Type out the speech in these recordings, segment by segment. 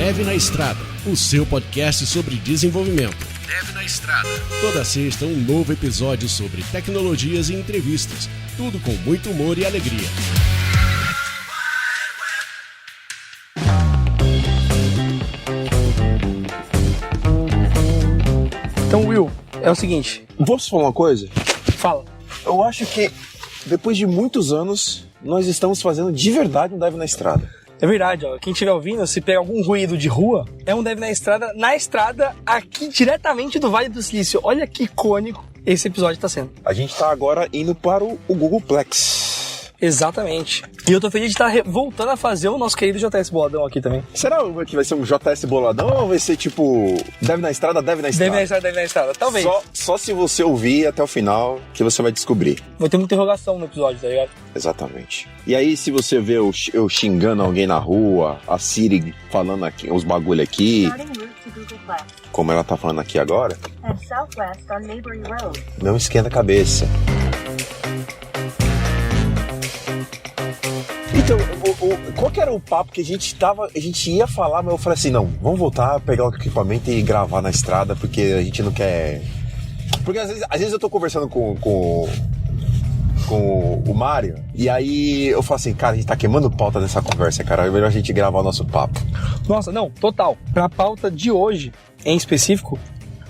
Dev na Estrada, o seu podcast sobre desenvolvimento. Dev na Estrada. Toda sexta um novo episódio sobre tecnologias e entrevistas, tudo com muito humor e alegria. Então, Will, é o seguinte... Posso falar uma coisa? Fala. Eu acho que, depois de muitos anos, nós estamos fazendo de verdade um Dev na Estrada. É verdade, ó. Quem estiver ouvindo, se pegar algum ruído de rua, é um Dev na estrada aqui diretamente do Vale do Silício. Olha que icônico esse episódio tá sendo. A gente tá agora indo para o Googleplex. Exatamente. E eu tô feliz de estar voltando a fazer o nosso querido JS Boladão aqui também. Será que vai ser um JS Boladão ou vai ser tipo Dev na Estrada, Dev na Estrada? Dev na estrada, talvez. Só se você ouvir até o final que você vai descobrir. Vai ter uma interrogação no episódio, tá ligado? Exatamente. E aí, se você vê eu xingando alguém na rua, a Siri falando aqui, os bagulho aqui, como ela tá falando aqui agora, não esquenta a cabeça. Então, qual que era o papo que a gente ia falar, mas eu falei assim, não, vamos voltar, pegar o equipamento e gravar na estrada, porque a gente não quer... Porque às vezes eu tô conversando com o Mário, e aí eu falo assim, cara, a gente tá queimando pauta nessa conversa, cara, é melhor a gente gravar o nosso papo. Nossa, não, total. Pra pauta de hoje, em específico,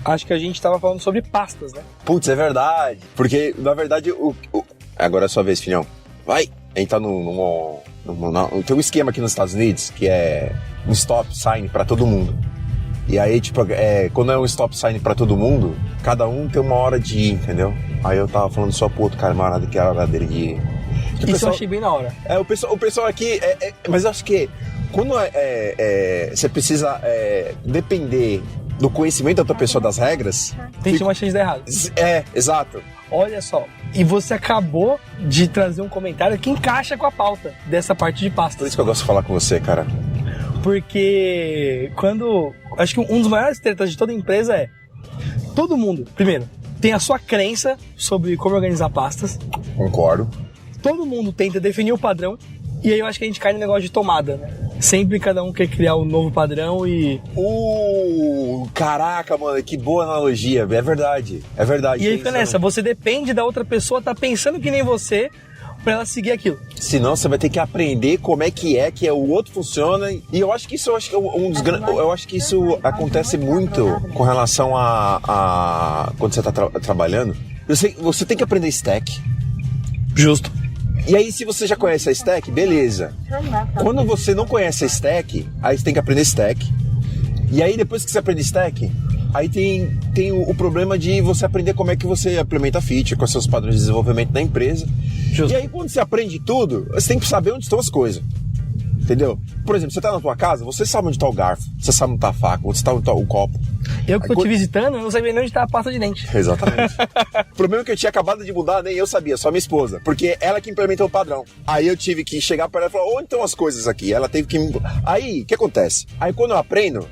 acho que a gente tava falando sobre pastas, né? Putz, é verdade. Porque, na verdade, agora é a sua vez, filhão. Vai! A gente tá tem um esquema aqui nos Estados Unidos que é um stop sign pra todo mundo. E aí, tipo, quando é um stop sign pra todo mundo, cada um tem uma hora de ir, entendeu? Aí eu tava falando só pro outro camarada que era a hora dele de ir. Isso eu achei bem na hora. O pessoal aqui... mas eu acho que quando você precisa depender do conhecimento da outra pessoa das regras... Tem uma chance de dar errado. Exato. Olha só, e você acabou de trazer um comentário que encaixa com a pauta dessa parte de pastas. Por isso que eu gosto de falar com você, cara. Porque acho que um dos maiores tretas de toda empresa é... Todo mundo, primeiro, tem a sua crença sobre como organizar pastas. Concordo. Todo mundo tenta definir o padrão. E aí eu acho que a gente cai no negócio de tomada, né? Sempre cada um quer criar um novo padrão e... Caraca, mano, que boa analogia. É verdade, é verdade. E aí fica nessa, você depende da outra pessoa tá pensando que nem você pra ela seguir aquilo. Senão você vai ter que aprender como é que o outro funciona. E eu acho que isso eu acho que isso acontece muito com relação a quando você tá trabalhando. Você tem que aprender stack. Justo. E aí, se você já conhece a stack, beleza. Quando você não conhece a stack, aí você tem que aprender stack. E aí, depois que você aprende stack, aí tem o problema de você aprender como é que você implementa feature com seus padrões de desenvolvimento da empresa. Justo. E aí, quando você aprende tudo, você tem que saber onde estão as coisas. Entendeu? Por exemplo, você tá na tua casa, você sabe onde tá o garfo, você sabe onde tá a faca, onde tá o copo. Eu que tô te visitando, eu não sabia nem onde tá a pasta de dente. Exatamente. O problema é que eu tinha acabado de mudar, nem eu sabia, só minha esposa. Porque ela que implementou o padrão. Aí eu tive que chegar para ela e falar, onde estão as coisas aqui? Ela teve que... Aí, o que acontece? Aí quando eu aprendo,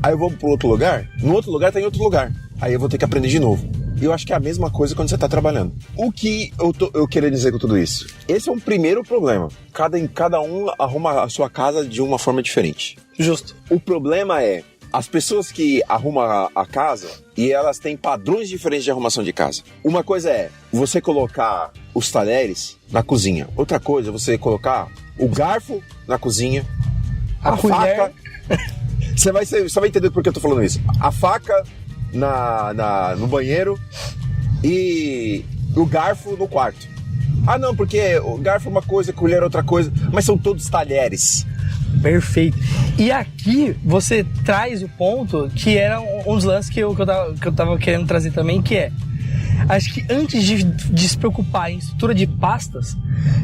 aí eu vou pro outro lugar, no outro lugar tem outro lugar. Aí eu vou ter que aprender de novo. E eu acho que é a mesma coisa quando você tá trabalhando. O que eu queria dizer com tudo isso? Esse é um primeiro problema. Cada um arruma a sua casa de uma forma diferente. Justo. O problema é as pessoas que arrumam a casa e elas têm padrões diferentes de arrumação de casa. Uma coisa é você colocar os talheres na cozinha. Outra coisa é você colocar o garfo na cozinha, a faca... Você vai entender por que eu tô falando isso. A faca no banheiro e o garfo no quarto. Ah, não, porque o garfo é uma coisa, a colher é outra coisa, mas são todos talheres. Perfeito. E aqui você traz o ponto que era um dos lances que eu tava querendo trazer também, que é... Acho que antes de se preocupar em estrutura de pastas,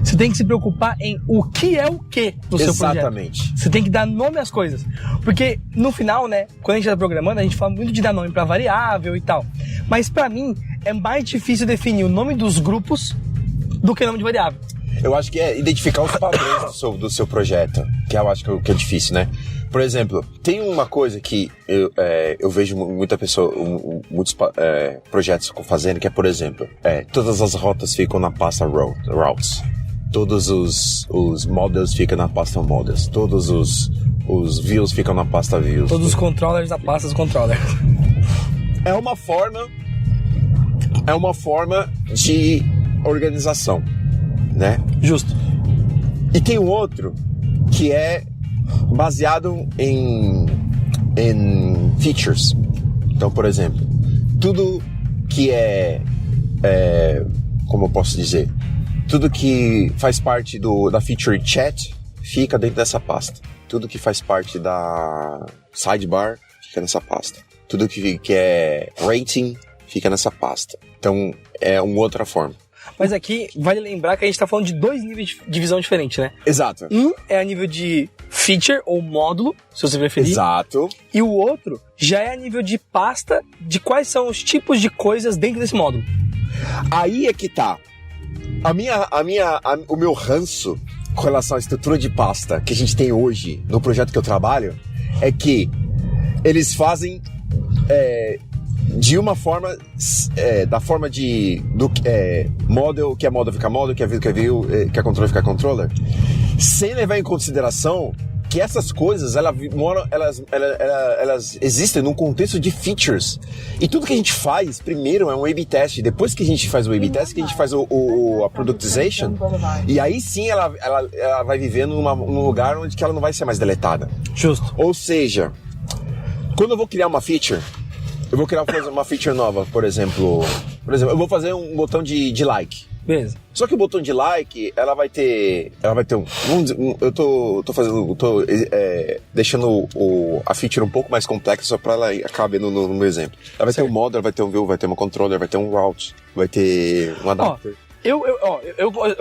você tem que se preocupar em o que é o que do seu projeto. Exatamente. Você tem que dar nome às coisas. Porque no final, né, quando a gente tá programando, a gente fala muito de dar nome pra variável e tal. Mas pra mim, é mais difícil definir o nome dos grupos do que o nome de variável. Eu acho que é identificar os padrões do seu projeto, que eu acho que é difícil, né? Por exemplo, tem uma coisa que eu vejo muita pessoa, muitos projetos fazendo, que é, por exemplo, todas as rotas ficam na pasta routes. Todos os models ficam na pasta models. Todos os os views ficam na pasta views. Todos os controllers na pasta dos controllers. É uma forma de organização, né? Justo. E tem um outro que é baseado em features. Então, por exemplo, tudo que como eu posso dizer, tudo que faz parte da feature chat fica dentro dessa pasta. Tudo que faz parte da sidebar fica nessa pasta. Tudo que é rating fica nessa pasta. Então, é uma outra forma. Mas aqui, vale lembrar que a gente tá falando de 2 níveis de visão diferentes, né? Exato. Um é a nível de feature ou módulo, se você preferir. Exato. E o outro já é a nível de pasta de quais são os tipos de coisas dentro desse módulo. Aí é que tá. O meu ranço com relação à estrutura de pasta que a gente tem hoje no projeto que eu trabalho é que eles fazem de uma forma, da forma model, que é model fica model, que é view, que é view, que é controller fica controller, sem levar em consideração que essas coisas, elas existem num contexto de features. E tudo que a gente faz, primeiro é um A/B test, depois que a gente faz o A/B test, que a gente faz a productization, e aí sim ela vai viver num lugar onde que ela não vai ser mais deletada. Justo. Ou seja, quando eu vou criar uma feature, eu vou criar uma feature nova, por exemplo, eu vou fazer um botão de like. Beleza. Só que o botão de like, ela vai ter eu tô deixando a feature um pouco mais complexa só pra ela caber no meu exemplo. Ela vai ter um model, vai ter um view, vai ter uma controller, vai ter um route, vai ter um adapter.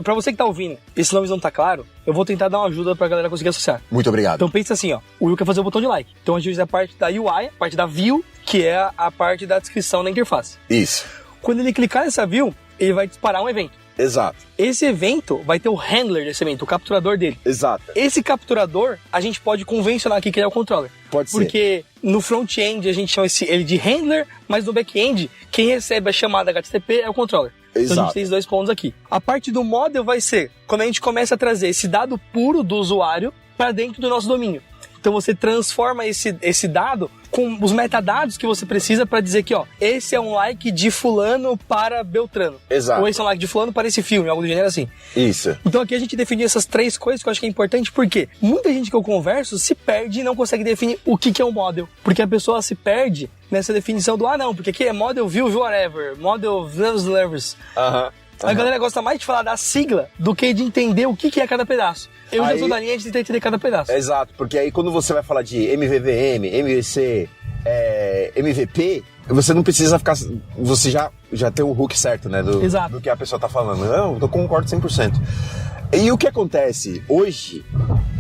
Pra você que tá ouvindo, esse nome não tá claro, eu vou tentar dar uma ajuda pra galera conseguir associar. Muito obrigado. Então pensa assim, ó, o Will quer fazer o botão de like. Então a gente usa a parte da UI, a parte da view, que é a parte da descrição da interface. Isso. Quando ele clicar nessa view, ele vai disparar um evento. Exato. Esse evento vai ter o handler desse evento, o capturador dele. Exato. Esse capturador, a gente pode convencionar aqui que ele é o controller. Pode ser. Porque no front-end a gente chama ele de handler, mas no back-end, quem recebe a chamada HTTP é o controller. Exato. Então a gente tem esses 2 pontos aqui. A parte do model vai ser quando a gente começa a trazer esse dado puro do usuário para dentro do nosso domínio. Então você transforma esse dado com os metadados que você precisa para dizer que, ó, esse é um like de fulano para Beltrano. Exato. Ou esse é um like de fulano para esse filme, algo do gênero assim. Isso. Então aqui a gente definiu essas 3 coisas que eu acho que é importante, porque muita gente que eu converso se perde e não consegue definir o que é um model. Porque a pessoa se perde nessa definição do, não, porque aqui é model, view, whatever, model, levels. A galera gosta mais de falar da sigla do que de entender o que é cada pedaço. Eu já sou da linha de tentar entender cada pedaço. Exato, porque aí quando você vai falar de MVVM, MVC, MVP, você não precisa ficar... Você já tem o hook certo, né? Do que a pessoa tá falando. Eu concordo 100%. E o que acontece hoje,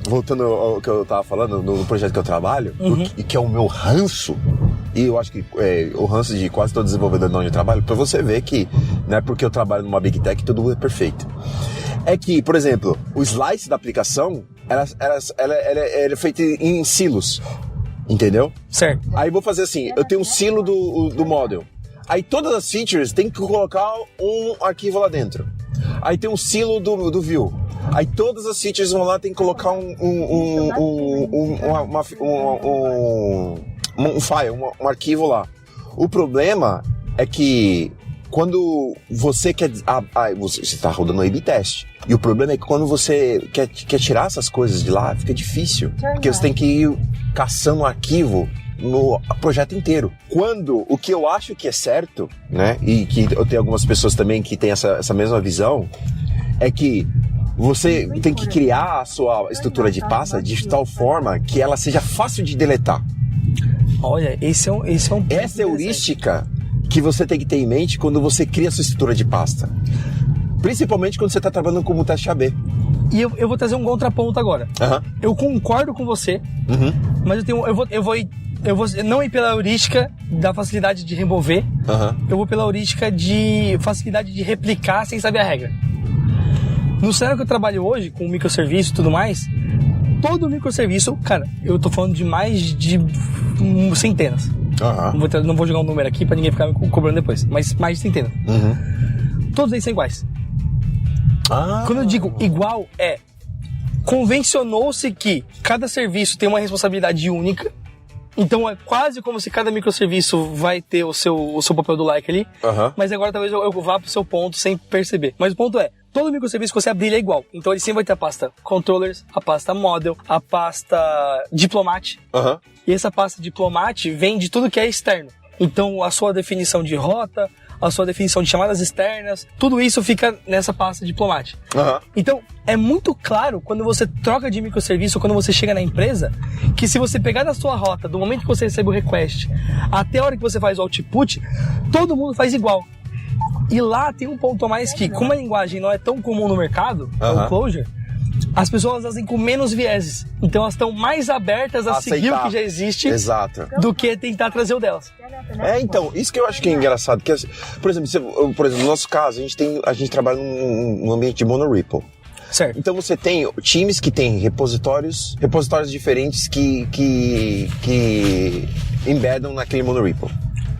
voltando ao que eu tava falando, no projeto que eu trabalho, que é o meu ranço, e eu acho que o ranço de quase todo desenvolvedor de onde eu trabalho, pra você ver que não é porque eu trabalho numa Big Tech todo mundo é perfeito. É que, por exemplo, o slice da aplicação, ela é feita em silos, entendeu? Certo. Aí vou fazer assim, eu tenho um silo do model. Aí todas as features tem que colocar um arquivo lá dentro. Aí tem um silo do view. Aí todas as features vão lá, tem que colocar um file, um arquivo lá. O problema é que quando você quer... você está rodando o A/B test. E o problema é que quando você quer tirar essas coisas de lá, fica difícil. Porque você tem que ir caçando um arquivo no projeto inteiro. Quando o que eu acho que é certo, né? E que eu tenho algumas pessoas também que têm essa mesma visão, é que você tem que criar a sua estrutura de pasta de tal forma que ela seja fácil de deletar. Olha, essa é a heurística que você tem que ter em mente quando você cria a sua estrutura de pasta. Principalmente quando você está trabalhando como teste AB. E eu vou trazer um contraponto agora. Eu concordo com você, mas eu vou não ir pela heurística da facilidade de remover, eu vou pela heurística de facilidade de replicar sem saber a regra. No cenário que eu trabalho hoje, com microserviço e tudo mais, todo microserviço, cara, eu tô falando de mais de centenas. Não vou jogar um número aqui pra ninguém ficar me cobrando depois, mas mais de centenas. Todos eles são iguais. Quando eu digo igual, convencionou-se que cada serviço tem uma responsabilidade única. Então é quase como se cada microserviço vai ter o seu papel do like ali. Mas agora talvez eu vá pro seu ponto sem perceber. Mas o ponto é, todo microserviço que você abrir é igual. Então ele sempre vai ter a pasta controllers, a pasta model, a pasta diplomat. E essa pasta diplomat vem de tudo que é externo. Então a sua definição de rota, a sua definição de chamadas externas, tudo isso fica nessa pasta diplomat. Então, é muito claro quando você troca de microserviço, quando você chega na empresa, que se você pegar da sua rota, do momento que você recebe o request, até a hora que você faz o output, todo mundo faz igual. E lá tem um ponto a mais que, como a linguagem não é tão comum no mercado, o Clojure, as pessoas fazem com menos vieses. Então elas estão mais abertas a seguir o que já existe do que tentar trazer o delas. Então, isso que eu acho que é engraçado. Que, por exemplo, no nosso caso, a gente trabalha num ambiente de monorepo. Certo. Então você tem times que têm repositórios diferentes que embedam naquele monorepo.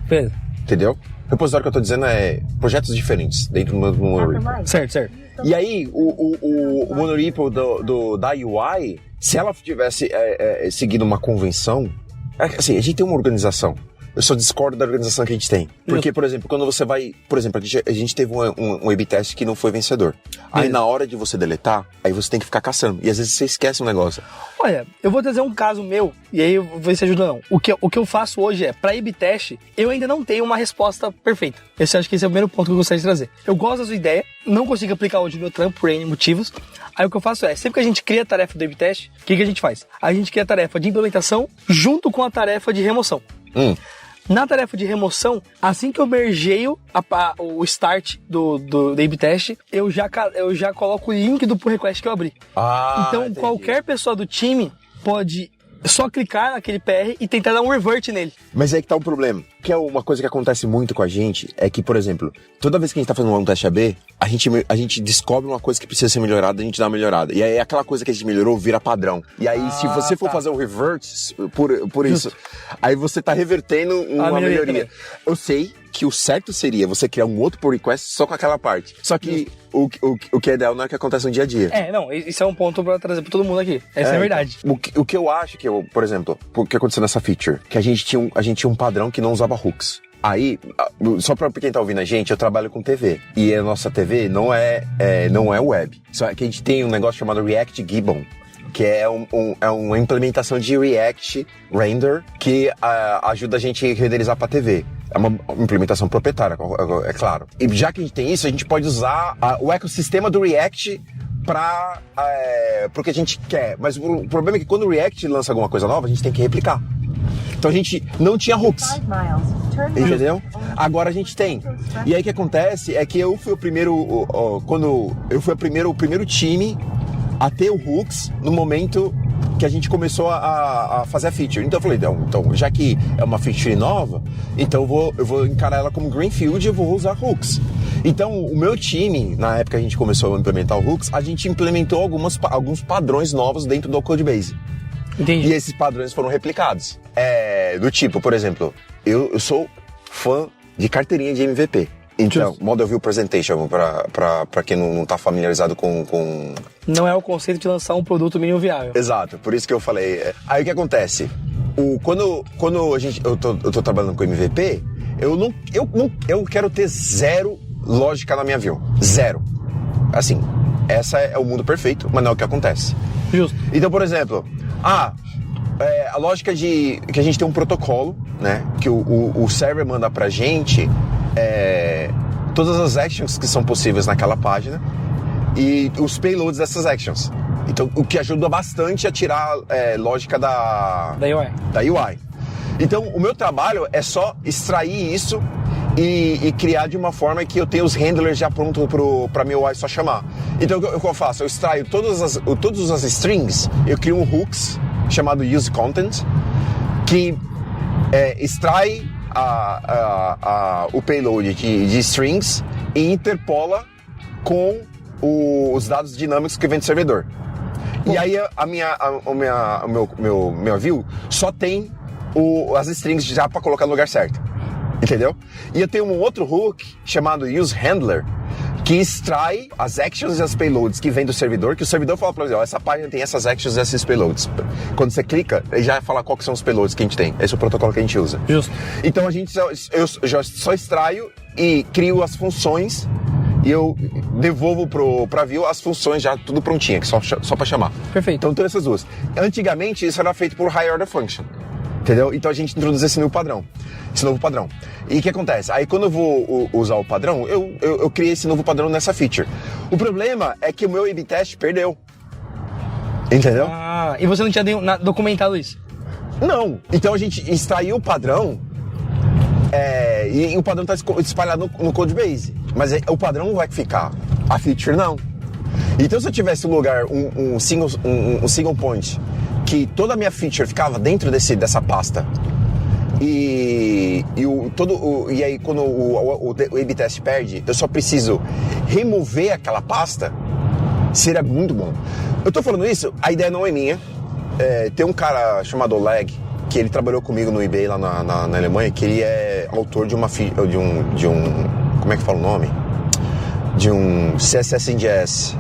Beleza. Entendeu? O repositório que eu tô dizendo é projetos diferentes dentro do monorepo. Certo. E aí, o monorepo da UI, se ela tivesse seguido uma convenção, assim, a gente tem uma organização. Eu só discordo da organização que a gente tem. Porque, por exemplo, quando você vai... Por exemplo, a gente teve um A/B teste que não foi vencedor. Aí, na hora de você deletar, aí você tem que ficar caçando. E às vezes você esquece um negócio. Olha, eu vou trazer um caso meu, e aí eu vou ver se ajuda ou não. O que eu faço hoje é, pra A/B teste, eu ainda não tenho uma resposta perfeita. Acho que esse é o primeiro ponto que eu gostaria de trazer. Eu gosto da sua ideia, não consigo aplicar hoje no meu trampo por N motivos. Aí o que eu faço é, sempre que a gente cria a tarefa do A/B teste, o que a gente faz? A gente cria a tarefa de implementação junto com a tarefa de remoção. Na tarefa de remoção, assim que eu mergeio o start do A/B teste, eu já coloco o link do pull request que eu abri. Então, entendi. Qualquer pessoa do time pode só clicar naquele PR e tentar dar um revert nele. Mas aí que tá o problema. Que é uma coisa que acontece muito com a gente, é que, por exemplo, toda vez que a gente tá fazendo um teste AB, a gente descobre uma coisa que precisa ser melhorada, a gente dá uma melhorada. E aí aquela coisa que a gente melhorou vira padrão. E aí se você for fazer um revert por isso, aí você tá revertendo uma melhoria. Eu sei que o certo seria você criar um outro pull request só com aquela parte. Só que o que é ideal não é o que acontece no dia a dia. Não, isso é um ponto pra trazer pra todo mundo aqui. Essa é a verdade. O que eu acho que, por exemplo, o que aconteceu nessa feature, que a gente tinha um padrão que não usava hooks. Aí, só pra quem tá ouvindo a gente, eu trabalho com TV. E a nossa TV não é web. Só que a gente tem um negócio chamado React Gibbon, que é uma implementação de React Render que ajuda a gente a renderizar pra TV. É uma implementação proprietária, é claro. E já que a gente tem isso, a gente pode usar o ecossistema do React para o que a gente quer. Mas o problema é que quando o React lança alguma coisa nova, a gente tem que replicar. Então a gente não tinha hooks. Entendeu? Agora a gente tem. E aí o que acontece é que eu fui o primeiro, o primeiro time a ter o hooks no momento que a gente começou a fazer a feature. Então eu falei, então já que é uma feature nova, então eu vou encarar ela como greenfield e eu vou usar hooks. Então o meu time, na época que a gente começou a implementar o hooks, a gente implementou alguns padrões novos dentro do Codebase. Entendi. E esses padrões foram replicados. Do tipo, por exemplo, eu sou fã de carteirinha de MVP. Então, Model View Presentation, pra quem não tá familiarizado com... Não é o conceito de lançar um produto mínimo viável. Exato, por isso que eu falei. Aí o que acontece? Quando eu tô trabalhando com MVP, eu quero ter zero lógica na minha view. Zero. Assim, essa é o mundo perfeito, mas não é o que acontece. Justo. Então, por exemplo, a lógica de que a gente tem um protocolo, né? Que o server manda pra gente todas as actions que são possíveis naquela página e os payloads dessas actions. Então, o que ajuda bastante a tirar lógica da UI. Então, o meu trabalho é só extrair isso e criar de uma forma que eu tenha os handlers já prontos para minha UI só chamar. Então, o que eu faço? Eu extraio todas as strings, eu crio um hooks chamado useContent, que extrai o payload de strings e interpola com os dados dinâmicos que vem do servidor. E aí o meu view só tem as strings já para colocar no lugar certo. Entendeu? E eu tenho um outro hook chamado useHandler, que extrai as actions e as payloads que vem do servidor, que o servidor fala pra você, ó, essa página tem essas actions e esses payloads. Quando você clica, ele já vai falar qual que são os payloads que a gente tem. Esse é o protocolo que a gente usa. Justo. Então eu já só extraio e crio as funções e eu devolvo pra view as funções já tudo prontinha, que só pra chamar. Perfeito. Então tem essas duas. Antigamente isso era feito por high order function. Entendeu? Então a gente introduz esse novo padrão. E o que acontece? Aí quando eu vou usar o padrão, eu criei esse novo padrão nessa feature. O problema é que o meu A/B test perdeu. Entendeu? Ah, e você não tinha documentado isso? Não. Então a gente extraiu o padrão e o padrão está espalhado no codebase. Mas o padrão vai ficar. A feature não. Então se eu tivesse um lugar, um single point, que toda a minha feature ficava dentro dessa pasta e aí quando o A/B test perde, eu só preciso remover aquela pasta, seria muito bom. Eu tô falando isso, a ideia não é minha. Tem um cara chamado Oleg, que ele trabalhou comigo no eBay lá na Alemanha, que ele é autor de como é que fala o nome? De um CSS NGS,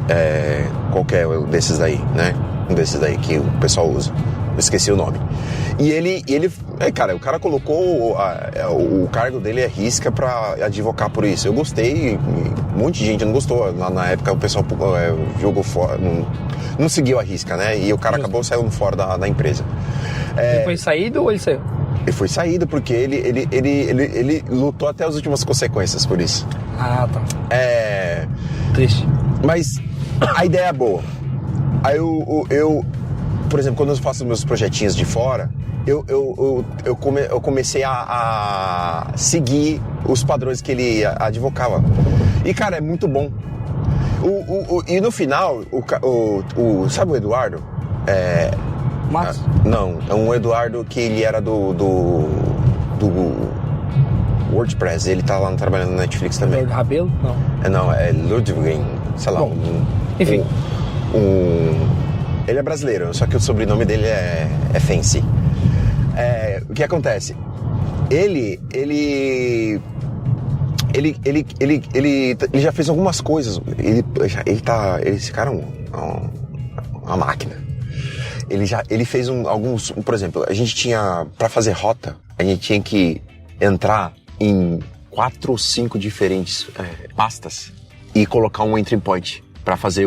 qualquer desses daí, né? Um desses daí que o pessoal usa. Eu esqueci o nome. E ele cara, o cara colocou o cargo dele risca pra advocar por isso. Eu gostei, um monte de gente não gostou. Na época o pessoal jogou fora, não seguiu a risca, né? E o cara acabou saindo fora da empresa. Ele foi saído ou ele saiu? Ele foi saído porque ele lutou até as últimas consequências por isso. Ah, tá. Triste. Mas a ideia é boa. Aí eu, por exemplo, quando eu faço meus projetinhos de fora, eu comecei a seguir os padrões que ele advocava. E, cara, é muito bom. E no final, sabe o Eduardo? Matos? Não, é um Eduardo que ele era do WordPress. Ele tá lá trabalhando na Netflix também. Eduardo Rabelo? Não. Não, é Ludwig, sei lá. Bom, enfim. Ele é brasileiro, só que o sobrenome dele é Fancy. O que acontece? Ele já fez algumas coisas. Esse cara é uma máquina. Ele fez alguns, por exemplo, a gente tinha, para fazer rota, a gente tinha que entrar em 4 ou 5 diferentes pastas e colocar um entry point para fazer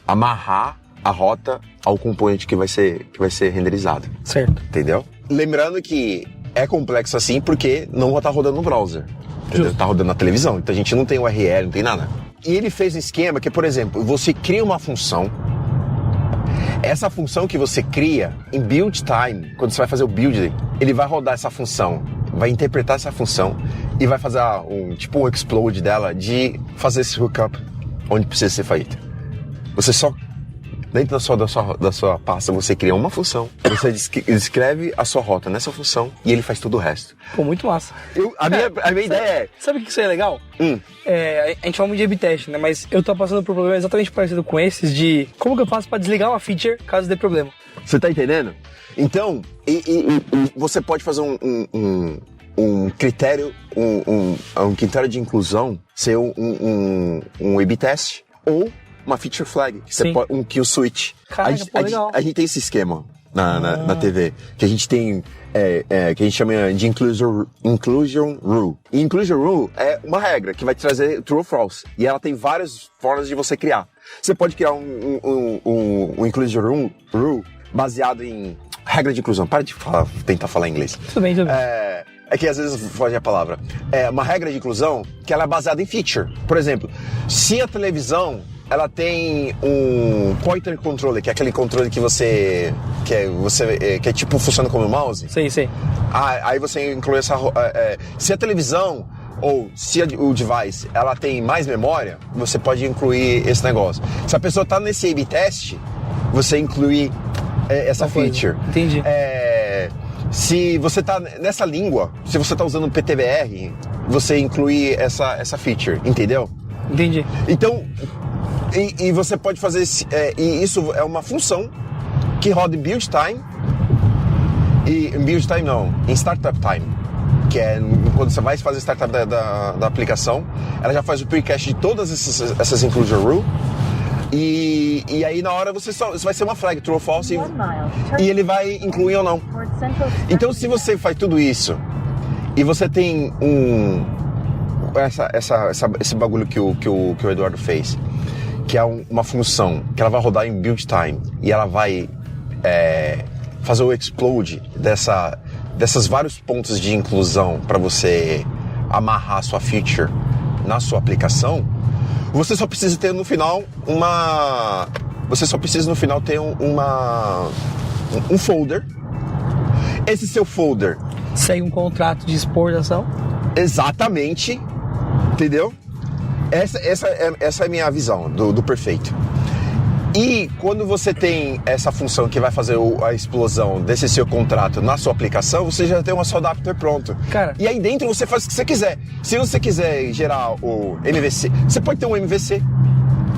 amarrar a rota ao componente que vai ser renderizado. Certo. Entendeu? Lembrando que é complexo assim porque não tá rodando no browser. Entendeu? Tá rodando na televisão. Então a gente não tem URL, não tem nada. E ele fez um esquema que, por exemplo, você cria uma função. Essa função que você cria em build time, quando você vai fazer o build, ele vai rodar essa função, vai interpretar essa função e vai fazer um explode dela de fazer esse hookup onde precisa ser feito. Você só, dentro da sua pasta, você cria uma função, você descreve a sua rota nessa função e ele faz todo o resto. Pô, muito massa. A minha ideia é... Sabe o que isso é legal? A gente fala muito de A/B test, né? Mas eu tô passando por um problema exatamente parecido com esses de como que eu faço pra desligar uma feature caso dê problema. Você tá entendendo? Então, você pode fazer um critério, um critério de inclusão ser um A/B test ou uma feature flag, um kill switch. Caraca, legal. A gente tem esse esquema na TV, que a gente tem, que a gente chama de inclusion rule. E inclusion rule é uma regra que vai te trazer true ou false. E ela tem várias formas de você criar. Você pode criar um inclusion rule baseado em regra de inclusão. Para de tentar falar inglês. Tudo bem. É que às vezes foge a palavra. É uma regra de inclusão que ela é baseada em feature. Por exemplo, se a televisão ela tem um pointer controller, que é aquele controle que é tipo funciona como um mouse. Sim. Aí você inclui essa. Se a televisão ou se o device ela tem mais memória, você pode incluir esse negócio. Se a pessoa está nesse A/B test, você inclui essa feature. Entendi. Se você está nessa língua, se você está usando PTBR, você inclui essa feature, entendeu? Entendi. Então, e você pode fazer, e isso é uma função que roda em build time, em startup time. que é quando você vai fazer startup da aplicação, ela já faz o pre-cache de todas essas inclusion rules. E aí na hora você vai ser uma flag, true ou false, e ele vai incluir ou não. Então se você faz tudo isso e você tem esse bagulho que o Eduardo fez, que é uma função que ela vai rodar em build time e ela vai fazer o explode dessas vários pontos de inclusão para você amarrar a sua feature na sua aplicação, você só precisa ter no final ter um folder. Esse seu folder segue um contrato de exportação. Exatamente, entendeu? Essa é a minha visão do perfeito. E quando você tem essa função que vai fazer a explosão desse seu contrato na sua aplicação, você já tem um seu adapter pronto. Cara. E aí dentro você faz o que você quiser. Se você quiser gerar o MVC, você pode ter um MVC.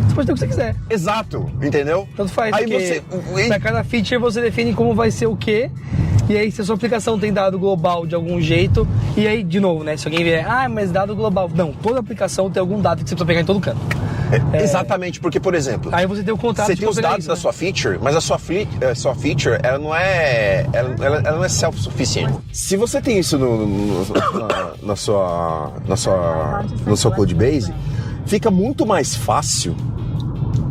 Você pode ter o que você quiser. Exato, entendeu? Tanto faz, aí porque pra cada feature você define como vai ser o quê. E aí, se a sua aplicação tem dado global de algum jeito, e aí, de novo, né? Se alguém vier, mas dado global. Não, toda aplicação tem algum dado que você precisa pegar em todo canto. Exatamente, porque, por exemplo, aí você tem o contrato. Você tem os dados da sua feature, mas a sua feature, ela não é self-sufficient. Se você tem isso no seu code base, fica muito mais fácil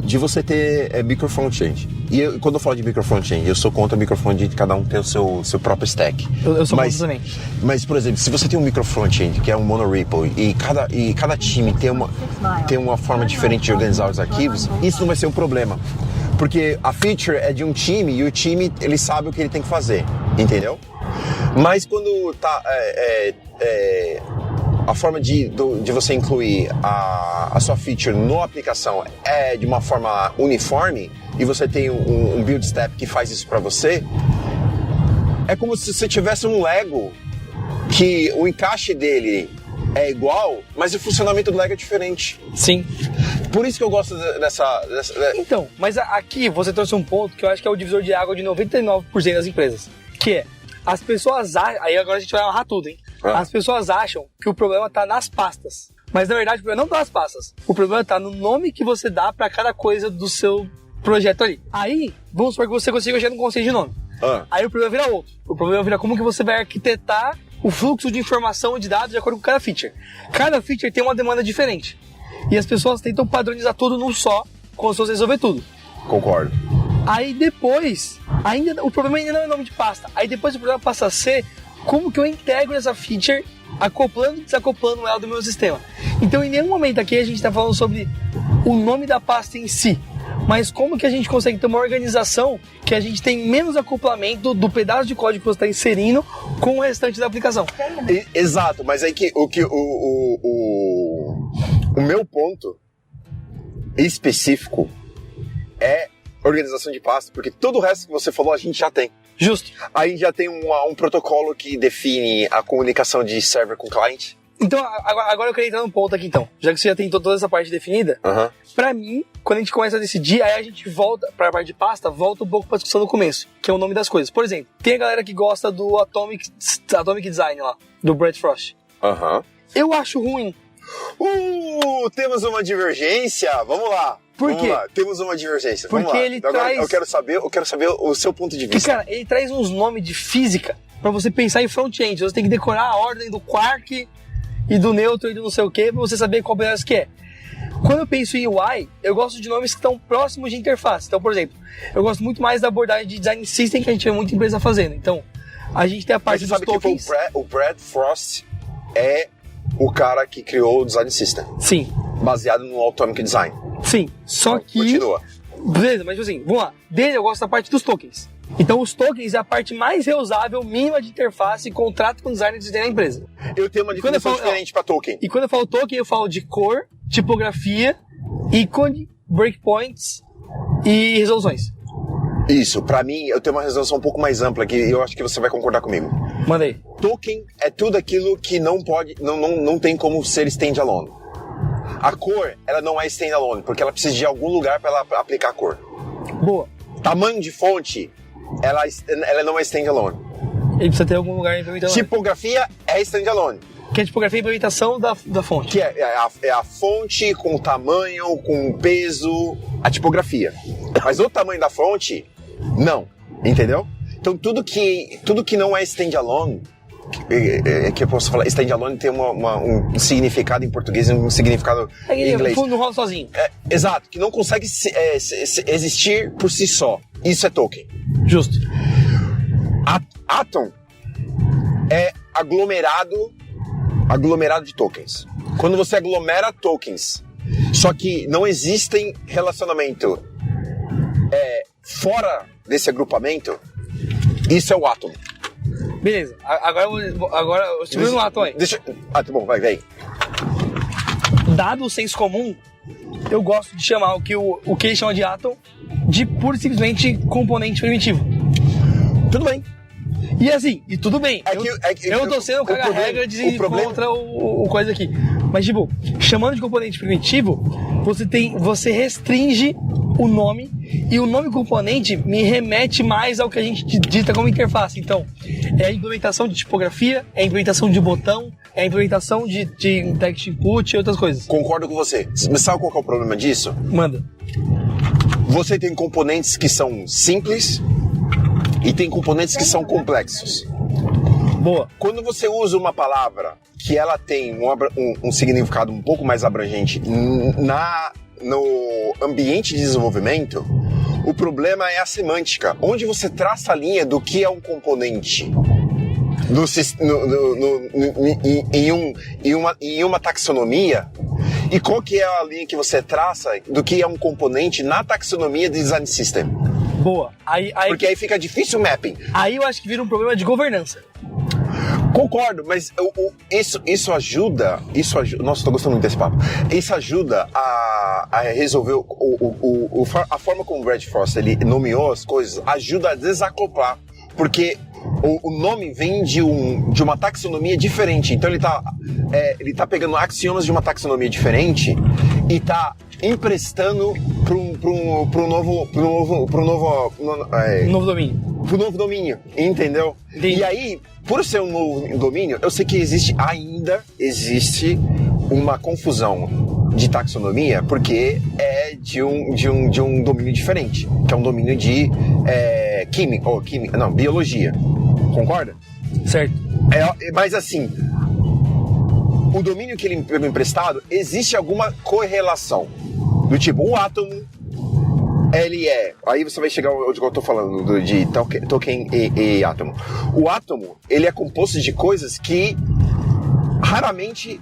de você ter micro front-end. E quando eu falo de micro front-end, eu sou contra micro front-end, cada um tem o seu próprio stack. Eu sou contra também. Mas, por exemplo, se você tem um micro front-end, que é um monorepo, e cada time tem uma forma diferente de organizar os arquivos, isso não vai ser um problema. Porque a feature é de um time, e o time, ele sabe o que ele tem que fazer, entendeu? Mas quando tá... a forma de você incluir a sua feature na aplicação é de uma forma uniforme e você tem um build step que faz isso para você, é como se você tivesse um Lego que o encaixe dele é igual, mas o funcionamento do Lego é diferente. Sim. Por isso que eu gosto dessa... Então, mas aqui você trouxe um ponto que eu acho que é o divisor de água de 99% das empresas, que é, as pessoas acham... Aí agora a gente vai amarrar tudo, hein? As pessoas acham que o problema tá nas pastas. Mas na verdade o problema não tá nas pastas. O problema tá no nome que você dá pra cada coisa do seu projeto ali. Aí, vamos supor que você consiga chegar num conceito de nome. Aí o problema vira outro. O problema vira como que você vai arquitetar o fluxo de informação e de dados de acordo com cada feature. Cada feature tem uma demanda diferente. E as pessoas tentam padronizar tudo num só, como se fosse resolver tudo. Concordo. Aí depois, o problema ainda não é nome de pasta. Aí depois o problema passa a ser como que eu integro essa feature, acoplando e desacoplando ela do meu sistema. Então, em nenhum momento aqui a gente está falando sobre o nome da pasta em si, mas como que a gente consegue ter uma organização que a gente tem menos acoplamento do pedaço de código que você está inserindo com o restante da aplicação. Exato, mas aí que o meu ponto específico é organização de pasta, porque todo o resto que você falou a gente já tem. Justo. Aí já tem um protocolo que define a comunicação de server com cliente. Então, agora eu queria entrar num ponto aqui então. Já que você já tem toda essa parte definida, pra mim, quando a gente começa a decidir, aí a gente volta pra parte de pasta, volta um pouco pra discussão do começo, que é o nome das coisas. Por exemplo, tem a galera que gosta do Atomic Design lá, do Brad Frost. Eu acho ruim. Temos uma divergência. Vamos lá. Por quê? Temos uma divergência. Porque Vamos lá. ele Agora, traz... eu quero saber o seu ponto de vista. Porque, cara, ele traz uns nomes de física pra você pensar em front-end. Você tem que decorar a ordem do quark e do neutro e do não sei o que pra você saber qual pedaço que é. Quando eu penso em UI, eu gosto de nomes que estão próximos de interface. Então, por exemplo, eu gosto muito mais da abordagem de design system que a gente vê muita empresa fazendo. Então, a gente tem a parte dos tokens. Que o Brad Frost é o cara que criou o design system. Sim. Baseado no Atomic Design. Sim, só que... Continua. Beleza, mas assim, vamos lá. Dele eu gosto da parte dos tokens. Então os tokens é a parte mais reusável, mínima de interface e contrato com o designer que você tem na empresa. Eu tenho uma definição diferente para token. E quando eu falo token, eu falo de cor, tipografia, ícone, breakpoints e resoluções. Isso, pra mim, eu tenho uma resolução um pouco mais ampla que eu acho que você vai concordar comigo. Manda aí. Token é tudo aquilo que não tem como ser standalone. A cor, ela não é standalone, porque ela precisa de algum lugar para ela aplicar a cor. Boa. Tamanho de fonte, ela não é standalone. Ele precisa ter algum lugar implementando. Tipografia é standalone. Que é tipografia e implementação da fonte. Que é a fonte com tamanho, com peso, a tipografia. Mas o tamanho da fonte, não. Entendeu? Então tudo que não é standalone, que eu posso falar, standalone tem um significado em português e um significado em inglês. Não rola sozinho. Exato, que não consegue existir por si só. Isso é token. Justo. Atom é aglomerado de tokens. Quando você aglomera tokens, só que não existem relacionamento fora desse agrupamento, isso é o átomo. Beleza, agora eu seguro no átomo aí. Tá bom, vai. Dado o senso comum, eu gosto de chamar o que ele chama de átomo de pura e simplesmente componente primitivo. Tudo bem. E assim, e tudo bem. Eu não tô sendo o caga-regra de contra o coisa aqui. Mas, tipo, chamando de componente primitivo, você restringe o nome, e o nome componente me remete mais ao que a gente dita como interface. Então, é a implementação de tipografia, é a implementação de botão, é a implementação de text input e outras coisas. Concordo com você. Mas sabe qual que é o problema disso? Manda. Você tem componentes que são simples e tem componentes que são complexos. Boa. Quando você usa uma palavra que ela tem um significado um pouco mais abrangente no ambiente de desenvolvimento, o problema é a semântica. Onde você traça a linha do que é um componente em uma taxonomia, e qual que é a linha que você traça do que é um componente na taxonomia de design system. Boa. Porque aí fica difícil o mapping. Aí eu acho que vira um problema de governança. Concordo, mas isso ajuda. Nossa, tô gostando muito desse papo. Isso ajuda a resolver a forma como o Brad Frost ele nomeou as coisas, ajuda a desacoplar. Porque o nome vem de uma taxonomia diferente. Então ele tá pegando axiomas de uma taxonomia diferente e tá emprestando pro novo domínio, entendeu? Entendi. E aí, por ser um novo domínio, eu sei que ainda existe uma confusão de taxonomia, porque é de um domínio diferente, que é um domínio de biologia. Concorda? Certo. Mas assim, o domínio que ele pegou emprestado, existe alguma correlação. Do tipo, o átomo, ele aí você vai chegar onde eu tô falando, de token e átomo. O átomo, ele é composto de coisas que raramente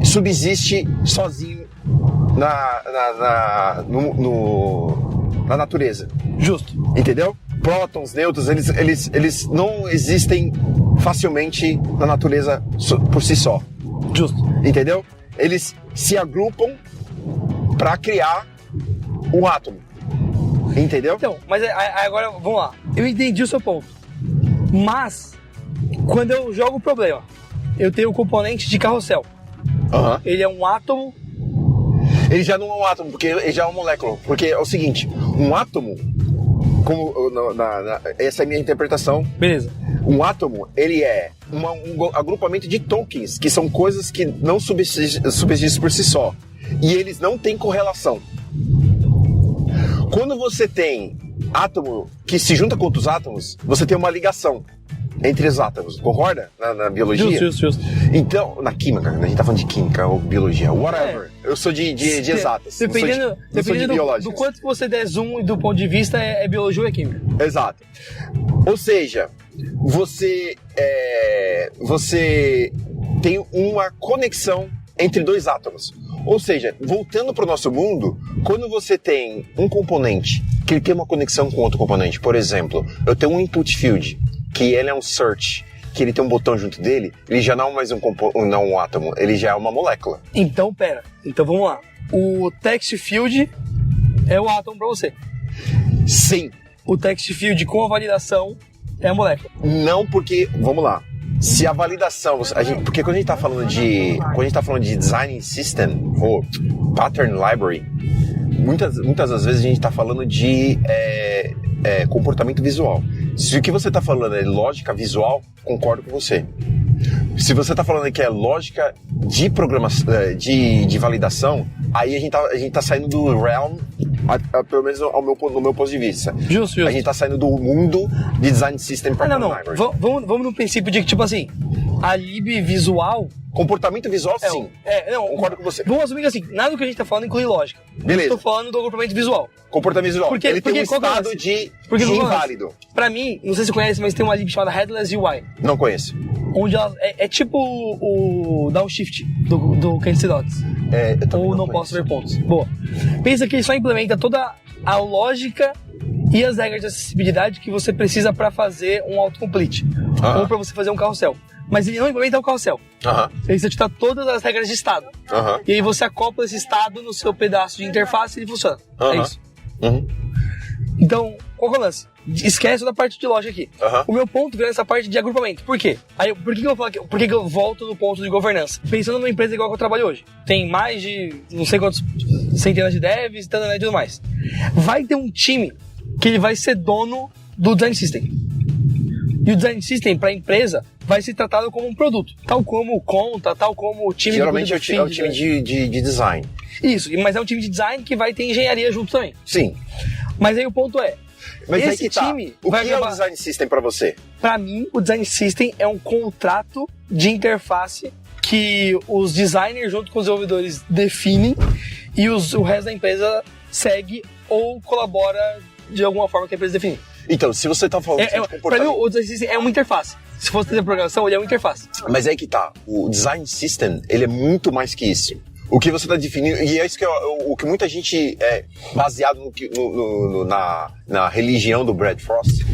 subsiste sozinho na natureza. Justo. Entendeu? Prótons, nêutrons, eles não existem facilmente na natureza por si só. Justo. Entendeu? Eles se agrupam para criar um átomo. Entendeu? Então, mas agora, vamos lá. Eu entendi o seu ponto. Mas, quando eu jogo o problema, eu tenho o componente de carrossel. Uhum. Ele é um átomo. Ele já não é um átomo, porque ele já é uma molécula. Porque é o seguinte, um átomo, essa é a minha interpretação. Beleza. Um átomo, ele é um agrupamento de tokens, que são coisas que não subsistem por si só. E eles não têm correlação. Quando você tem átomo que se junta com outros átomos, você tem uma ligação entre os átomos, concorda? Na biologia? Justo. Então, na química, a gente tá falando de química ou biologia, whatever. Eu sou de exatas, dependendo não sou de biológicas. do quanto você der zoom e do ponto de vista é biologia ou é química. Exato. Ou seja, você tem uma conexão entre dois átomos. Ou seja, voltando para o nosso mundo, quando você tem um componente que ele tem uma conexão com outro componente, por exemplo, eu tenho um input field, que ele é um search, que ele tem um botão junto dele, ele já não é mais um átomo, ele já é uma molécula. Então, então vamos lá. O text field é o átomo para você. Sim. O text field com a validação é a molécula. Não, porque, vamos lá, se a validação, porque quando a gente está falando de design system ou pattern library, muitas das vezes a gente está falando de comportamento visual. Se o que você está falando é lógica visual, concordo com você. Se você está falando que é lógica de programação, de validação, aí a gente tá saindo do realm, pelo menos no meu ponto de vista. Justo. A gente tá saindo do mundo de design system para não. Vamos no princípio de que, tipo assim, a lib visual... Comportamento visual, sim. Concordo com você. Vamos assumir que assim, nada do que a gente tá falando inclui lógica. Beleza. Eu tô falando do agrupamento visual. Comportamento visual. Ele tem um qual estado de inválido. Pra mim, não sei se você conhece, mas tem uma lib chamada Headless UI. Não conheço. Onde ela é tipo o downshift do Candice Dots. Ou não posso ver pontos. Boa. Pensa que ele só implementa toda a lógica e as regras de acessibilidade que você precisa para fazer um autocomplete. Ou para você fazer um carrossel. Mas ele não implementa o carrossel. Ele precisa te dar todas as regras de estado. E aí você acopla esse estado no seu pedaço de interface e ele funciona. É isso. Então, qual que é o lance? Esquece da parte de loja aqui. O meu ponto vem nessa parte de agrupamento. Por quê? Por que eu falo aqui? Por que eu volto no ponto de governança? Pensando numa empresa igual que eu trabalho hoje. Tem mais de não sei quantos centenas de devs e tudo mais. Vai ter um time que ele vai ser dono do design system. E o design system para a empresa vai ser tratado como um produto. Tal como o conta, tal como o time... Geralmente é o time de design. Isso, mas é um time de design que vai ter engenharia junto também. Sim. Mas aí o ponto é... Mas esse aí que time o vai que é o design system para você? Para mim, o design system é um contrato de interface que os designers junto com os desenvolvedores definem e o resto da empresa segue ou colabora de alguma forma que a empresa define. Então, se você tá falando de comportamento... Para mim, o design system é uma interface. Se fosse fazer programação, ele é uma interface. Mas aí que tá. O design system, ele é muito mais que isso. O que você está definindo, e é isso que o que muita gente baseado na religião do Brad Frost,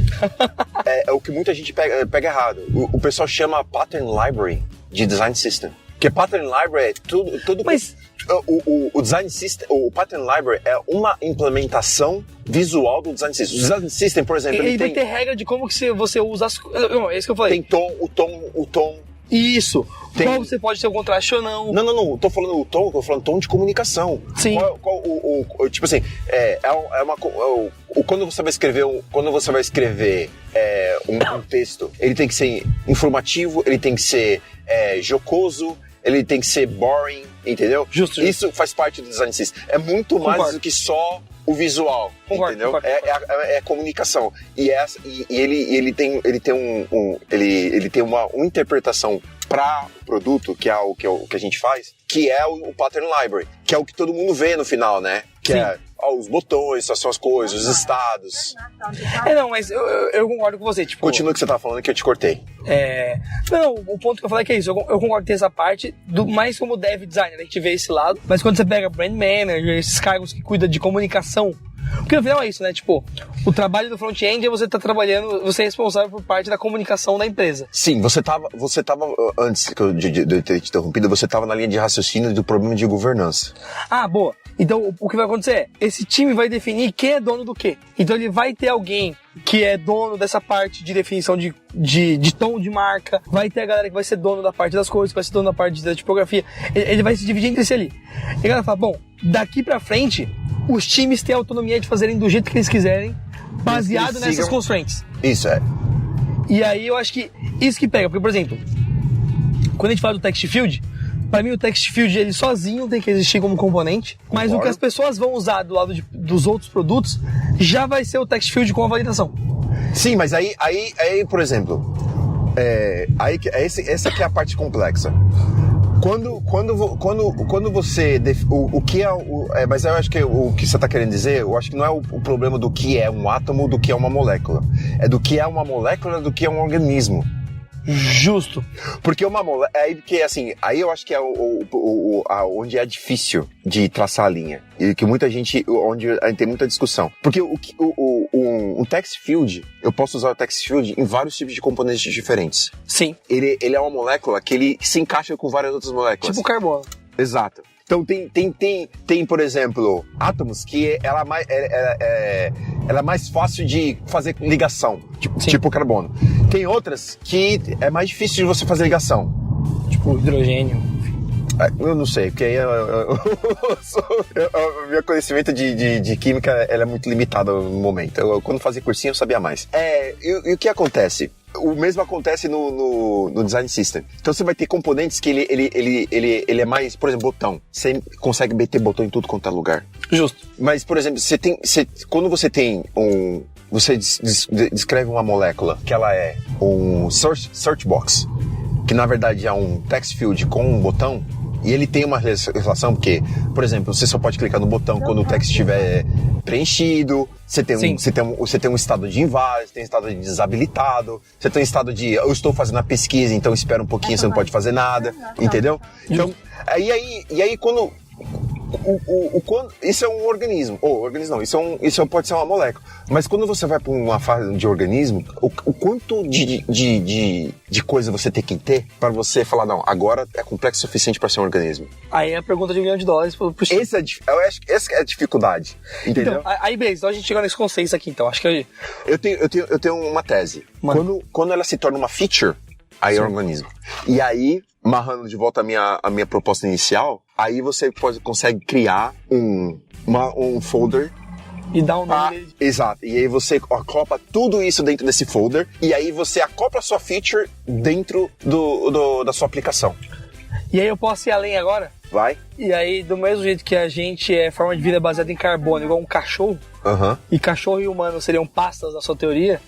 é o que muita gente pega errado. O pessoal chama Pattern Library de Design System. Porque Pattern Library é tudo. Mas o Design System, o Pattern Library é uma implementação visual do Design System. O Design System, por exemplo, ele vai ter regra de como que você usa as coisas. É isso que eu falei. Tem o tom. Isso. Qual você pode ter o contraste ou não? Não. Tô falando tom de comunicação. Sim. Tipo assim, quando você vai escrever um texto, ele tem que ser informativo, ele tem que ser jocoso, ele tem que ser boring, entendeu? Justo. Isso faz parte do design system. É muito mais do que só o visual, entendeu? Concordo. É comunicação. E ele tem uma interpretação para o produto, que é o que a gente faz, que é o Pattern Library, que é o que todo mundo vê no final, né? Que Sim. é os botões, são as coisas, os estados. Não, mas eu concordo com você. Tipo, continua o que você tá falando que eu te cortei. Não, o ponto que eu falei é que é isso. Eu concordo com essa parte, mais como dev designer, a gente vê esse lado. Mas quando você pega brand manager, esses cargos que cuidam de comunicação, porque no final é isso, né? Tipo, o trabalho do front-end é você tá trabalhando, você é responsável por parte da comunicação da empresa. Sim, você tava antes de eu ter te interrompido, você tava na linha de raciocínio do problema de governança. Ah, boa. Então, o que vai acontecer é, esse time vai definir quem é dono do quê. Então, ele vai ter alguém que é dono dessa parte de definição de tom de marca, vai ter a galera que vai ser dono da parte das cores, que vai ser dono da parte da tipografia, ele vai se dividir entre si ali. E a galera fala, bom, daqui pra frente, os times têm a autonomia de fazerem do jeito que eles quiserem, baseado nessas constraints. Isso é. E aí eu acho que isso que pega, porque, por exemplo, quando a gente fala do text field, pra mim o text field ele sozinho tem que existir como componente, mas o que as pessoas vão usar do lado dos outros produtos já vai ser o text field com a validação. Sim, mas aí por exemplo, essa que é a parte complexa. Quando você... O que é... Mas eu acho que o que você está querendo dizer, eu acho que não é o problema do que é um átomo, do que é uma molécula. É do que é uma molécula, do que é um organismo. Justo. Porque uma molécula... Aí eu acho que é onde é difícil de traçar a linha. E que muita gente... Onde tem muita discussão. Porque um text field... Eu posso usar o text field em vários tipos de componentes diferentes. Sim. Ele é uma molécula que ele se encaixa com várias outras moléculas. Tipo carbono. Exato. Então tem, por exemplo, átomos que ela é mais fácil de fazer ligação, tipo carbono. Tem outras que é mais difícil de você fazer ligação. Tipo hidrogênio. Eu não sei, porque aí o meu conhecimento de química ela é muito limitado no momento. Quando fazia cursinho eu sabia mais. E o que acontece? O mesmo acontece no design system. Então você vai ter componentes que ele é mais, por exemplo, botão. Você consegue meter botão em tudo quanto é lugar. Justo. Mas, por exemplo, quando você tem você descreve uma molécula que ela é um search box, que na verdade é um text field com um botão, e ele tem uma relação porque, por exemplo, você só pode clicar no botão quando o texto estiver preenchido, você tem um estado de inválido, você tem um estado de desabilitado, você tem um estado de eu estou fazendo a pesquisa, então espera um pouquinho, você não pode fazer nada, entendeu? Então, quando isso é um organismo, isso pode ser uma molécula, mas quando você vai para uma fase de organismo, o quanto de coisa você tem que ter para você falar, não, agora é complexo o suficiente para ser um organismo? Aí é a pergunta de $1 milhão pro eu acho que essa é a dificuldade, entendeu? Então, aí beleza, então a gente chega nesse conceito aqui, então, acho que eu tenho uma tese. Quando ela se torna uma feature, aí é um organismo. E aí, amarrando de volta a minha proposta inicial, aí você consegue criar um folder e dá um nome dele. Exato. E aí você acopla tudo isso dentro desse folder, e aí você acopla a sua feature dentro da sua aplicação. E aí eu posso ir além agora? Vai. E aí, do mesmo jeito que a gente é forma de vida baseada em carbono, igual um cachorro, e cachorro e humano seriam pastas na sua teoria,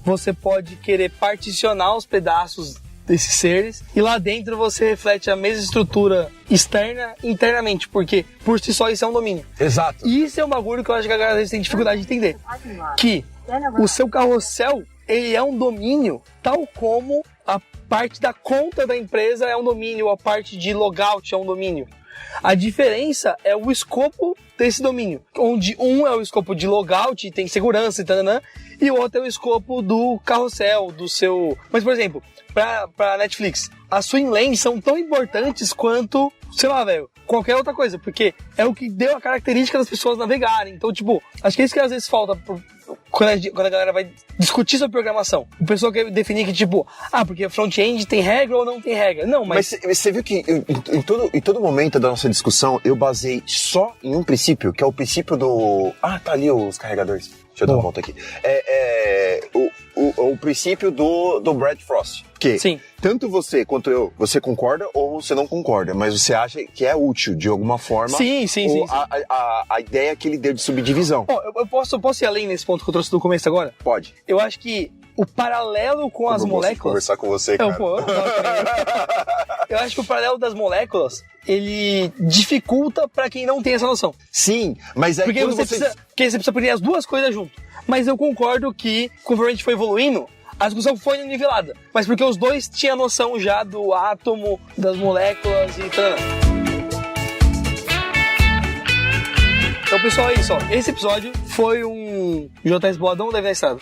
você pode querer particionar os pedaços desses seres, e lá dentro você reflete a mesma estrutura externa internamente, porque por si só isso é um domínio. Exato. E isso é um bagulho que eu acho que a galera tem dificuldade de entender. Que o seu carrossel, ele é um domínio, tal como a parte da conta da empresa é um domínio, a parte de logout é um domínio. A diferença é o escopo desse domínio, onde um é o escopo de logout, tem segurança e tal, e o outro é o escopo do carrossel, do seu... Mas, por exemplo, pra Netflix, as swim lanes são tão importantes quanto, sei lá, velho, qualquer outra coisa, porque é o que deu a característica das pessoas navegarem. Então, tipo, acho que é isso que às vezes falta quando a galera vai discutir sobre programação. O pessoal quer definir que, tipo, porque front-end tem regra ou não tem regra. Não, mas você viu que em todo momento da nossa discussão eu basei só em um princípio, que é o princípio do... tá ali os carregadores. Deixa eu dar uma volta aqui. O princípio do Brad Frost. Que tanto você quanto eu, você concorda ou você não concorda, mas você acha que é útil de alguma forma. Sim. A ideia que ele deu de subdivisão. Eu posso ir além nesse ponto que eu trouxe do começo agora? Pode. Eu acho que o paralelo com as moléculas... conversar com você, cara. Eu acho que o paralelo das moléculas, ele dificulta pra quem não tem essa noção. Sim, mas é porque você precisa aprender as duas coisas junto. Mas eu concordo que, conforme a gente foi evoluindo, a discussão foi nivelada. Mas porque os dois tinham noção já do átomo, das moléculas e tal. Então, pessoal, é isso, ó. Esse episódio foi um JS Boladão ou Deve na Estrada?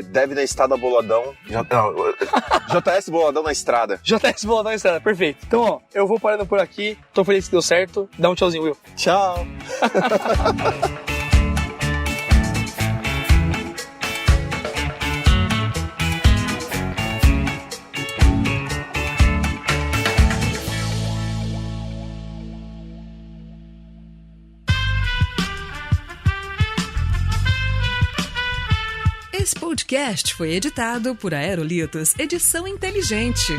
Deve na Estrada Boladão. JS Boladão na Estrada. JS Boladão na Estrada, perfeito. Então, ó, eu vou parando por aqui. Tô feliz que deu certo. Dá um tchauzinho, Will. Tchau. Esse podcast foi editado por Aerolitos Edição Inteligente.